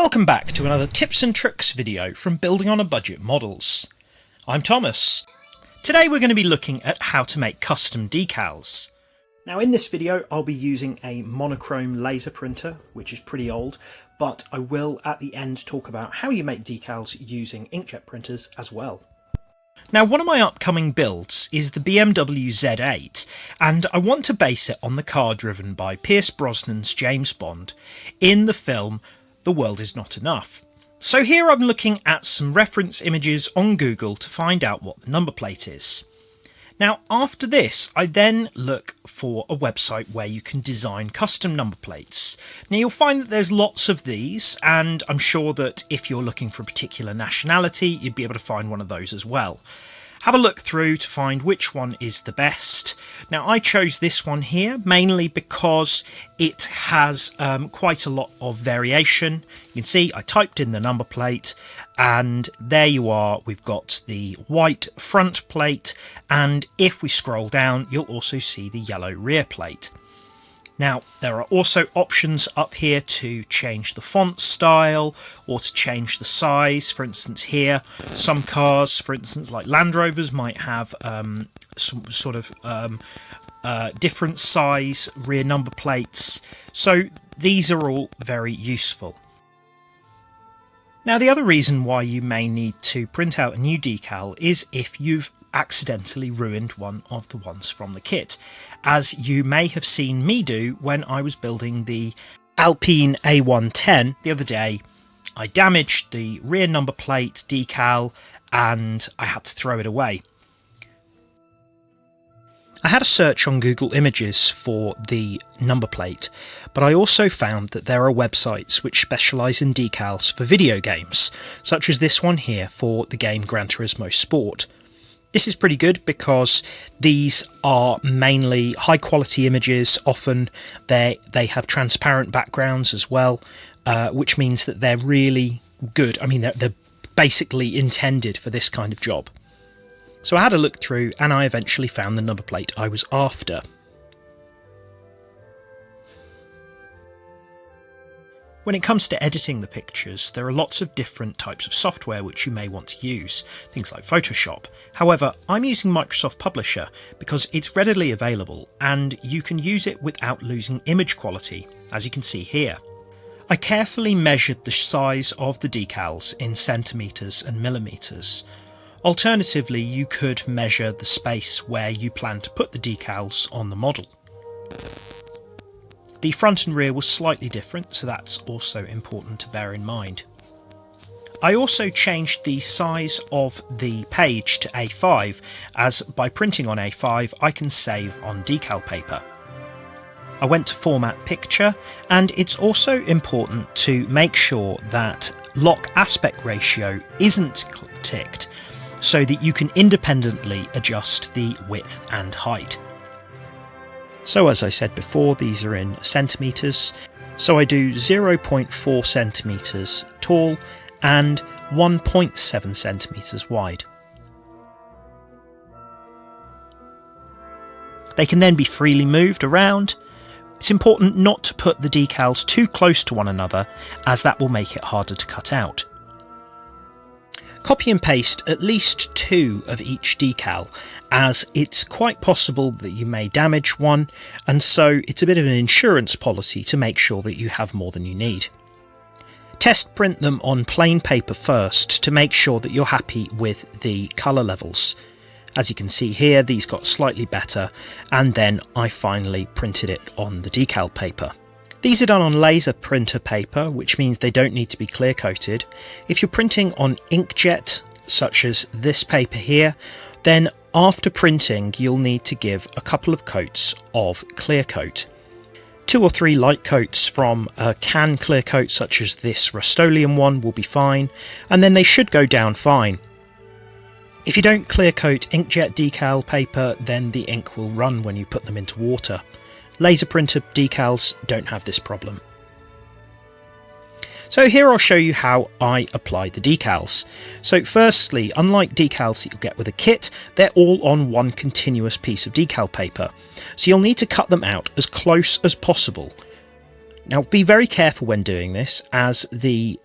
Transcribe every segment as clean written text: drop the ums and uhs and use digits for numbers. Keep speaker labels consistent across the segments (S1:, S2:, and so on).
S1: Welcome back to another tips and tricks video from Building on a Budget Models. I'm Thomas. Today we're going to be looking at how to make custom decals. Now in this video I'll be using a monochrome laser printer, which is pretty old, but I will at the end talk about how you make decals using inkjet printers as well. Now one of my upcoming builds is the BMW Z8, and I want to base it on the car driven by Pierce Brosnan's James Bond in the film The World Is Not Enough. So here I'm looking at some reference images on Google to find out what the number plate is. Now after this I then look for a website where you can design custom number plates. Now you'll find that there's lots of these, and I'm sure that if you're looking for a particular nationality you'd be able to find one of those as well. Have a look through to find which one is the best. Now I chose this one here mainly because it has quite a lot of variation. You can see I typed in the number plate and there you are, we've got the white front plate, and if we scroll down you'll also see the yellow rear plate. Now there are also options up here to change the font style or to change the size. For instance here, some cars, for instance like Land Rovers, might have some sort of different size rear number plates. So these are all very useful. Now the other reason why you may need to print out a new decal is if you've accidentally ruined one of the ones from the kit, as you may have seen me do when I was building the Alpine A110 the other day. I damaged the rear number plate decal and I had to throw it away. I had a search on Google Images for the number plate, but I also found that there are websites which specialise in decals for video games, such as this one here for the game Gran Turismo Sport. This is pretty good because these are mainly high quality images. Often they have transparent backgrounds as well, which means that they're really good. I mean, they're basically intended for this kind of job. So I had a look through and I eventually found the number plate I was after. When it comes to editing the pictures, there are lots of different types of software which you may want to use, things like Photoshop. However, I'm using Microsoft Publisher because it's readily available and you can use it without losing image quality, as you can see here. I carefully measured the size of the decals in centimetres and millimetres. Alternatively, you could measure the space where you plan to put the decals on the model. The front and rear was slightly different, so that's also important to bear in mind. I also changed the size of the page to A5, as by printing on A5 I can save on decal paper. I went to Format Picture, and it's also important to make sure that lock aspect ratio isn't ticked, so that you can independently adjust the width and height. So as I said before, these are in centimetres, so I do 0.4 centimetres tall and 1.7 centimetres wide. They can then be freely moved around. It's important not to put the decals too close to one another, as that will make it harder to cut out. Copy and paste at least 2 of each decal, as it's quite possible that you may damage one, and so it's a bit of an insurance policy to make sure that you have more than you need. Test print them on plain paper first to make sure that you're happy with the colour levels. As you can see here, these got slightly better, and then I finally printed it on the decal paper. These are done on laser printer paper, which means they don't need to be clear coated. If you're printing on inkjet, such as this paper here, then after printing you'll need to give a couple of coats of clear coat. 2 or 3 light coats from a can clear coat such as this Rust-Oleum one will be fine, and then they should go down fine. If you don't clear coat inkjet decal paper, then the ink will run when you put them into water. Laser printer decals don't have this problem. So here I'll show you how I apply the decals. So firstly, unlike decals that you'll get with a kit, they're all on one continuous piece of decal paper. So you'll need to cut them out as close as possible. Now be very careful when doing this, as the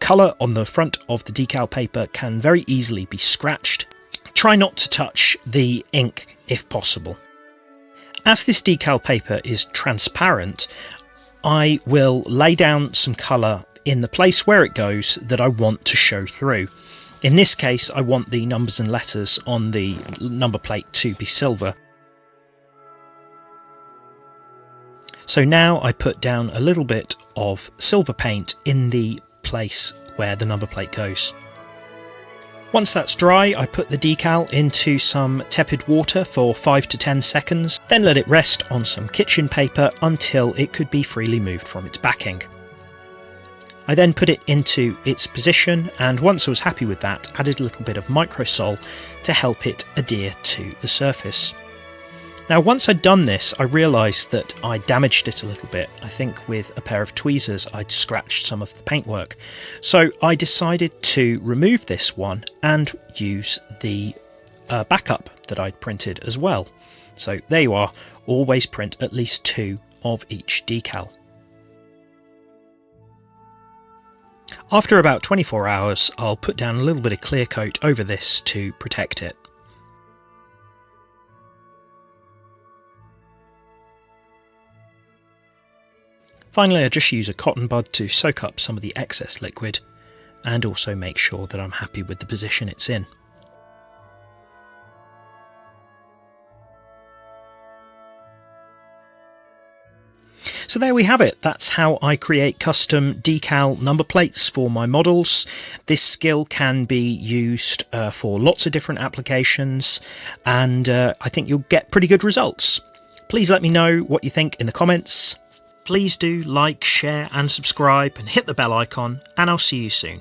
S1: colour on the front of the decal paper can very easily be scratched. Try not to touch the ink if possible. As this decal paper is transparent, I will lay down some colour in the place where it goes that I want to show through. In this case, I want the numbers and letters on the number plate to be silver. So now I put down a little bit of silver paint in the place where the number plate goes. Once that's dry, I put the decal into some tepid water for 5 to 10 seconds, then let it rest on some kitchen paper until it could be freely moved from its backing. I then put it into its position, and once I was happy with that, added a little bit of microsol to help it adhere to the surface. Now once I'd done this, I realised that I damaged it a little bit. I think with a pair of tweezers I'd scratched some of the paintwork. So I decided to remove this one and use the backup that I'd printed as well. So there you are, always print at least 2 of each decal. After about 24 hours, I'll put down a little bit of clear coat over this to protect it. Finally, I just use a cotton bud to soak up some of the excess liquid and also make sure that I'm happy with the position it's in. So there we have it. That's how I create custom decal number plates for my models. This skill can be used for lots of different applications, and I think you'll get pretty good results. Please let me know what you think in the comments. Please do like, share and subscribe and hit the bell icon, and I'll see you soon.